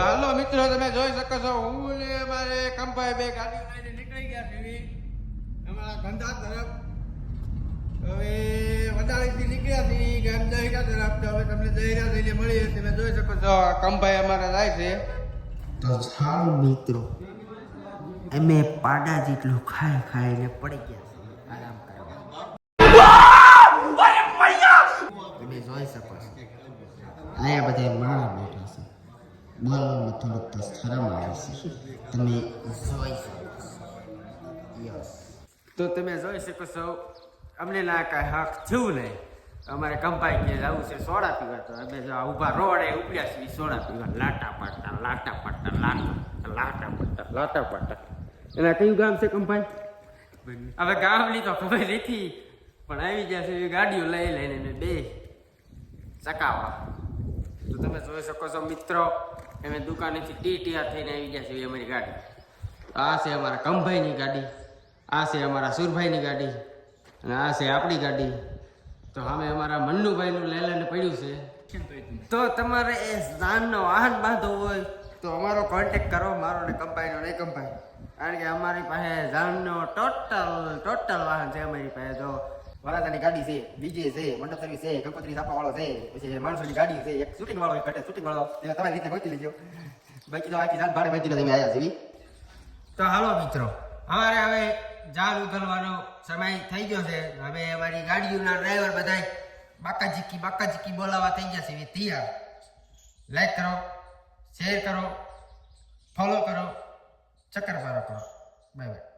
હાલો મિત્રો, તમે જોઈ શકો છો હું ને અમારે કંપાઈ બે ગાડી લઈને નીકળી ગયા છે અમારા ધંધા તરફ. હવે વડાળીથી નીકળ્યા છે ગામ દહીરા તરફ. તો હવે તમને દહીરા થઈને મળીએ. તમે જોઈ શકો છો કંપાઈ અમારા જાય છે. તો ચાલો મિત્રો, અમે પાડા જેટલું ખાઈને પડી ગયા છે આરામ કરવા. તમે જોઈ શકો છો અહીંયા બધા માણસ બેઠા છે. બોલવામાં થોડુંક તો શરમ આવે છે. તમે જોઈ શકો છો. યસ, તો તમે જોઈ શકો છો અમને ના કાંઈ હક થયું નહીં. અમારે કંપાઈ કે જવું છે સોડા પીવા. તો અમે જો ઊભા રોડે ઉપડ્યા છીએ સોડા પીવા. લાટા પાટા એના કયું ગામ છે કંપાઈ? હવે ગામની તો ખબર નથી, પણ આવી ગયા છે ગાડીઓ લઈને બે ચકાવા. તો તમે જોઈ શકો છો મિત્રો, અમે દુકાનેથી ટીટીઆર થઈને આવી ગયા છે અમારી ગાડી. આ છે અમારા કંભાઈની ગાડી, આ છે અમારા સુરભાઈની ગાડી, અને આ છે આપણી ગાડી. તો હવે અમારા મન્નુભાઈનું લેલાને પડ્યું છે. તો તમારે એ જાનનો વાહન બાંધવો હોય તો અમારો કોન્ટેક કરો, મારો ને કંપાઈનો નહીં કંપાઈ. કારણ કે અમારી પાસે જાનનો ટોટલ વાહન છે અમારી પાસે. જો વરાજાની ગાડી છે, બીજે છે, મંડપ સર્વિસ છે, કંકોત્રી છાપા વાળો છે, પછી માણસોની ગાડી છે, એક શૂટિંગ વાળો, એક ઘટે શૂટિંગ વાળો. તમારી રીતે ગોતી લેજો. બાકી તો આખી જાન ભાડે બાંધીને તમે આવ્યા છે. તો હાલો મિત્રો, અમારે હવે જાન ઉઘલવાનો સમય થઈ ગયો છે. હવે અમારી ગાડીઓના ડ્રાઈવર બધા બાકાજીકી બોલાવા થઈ ગયા છે તૈયાર. લાઈક કરો, શેર કરો, ફોલો કરો, ચક્કર પારો કરો. Bye bye.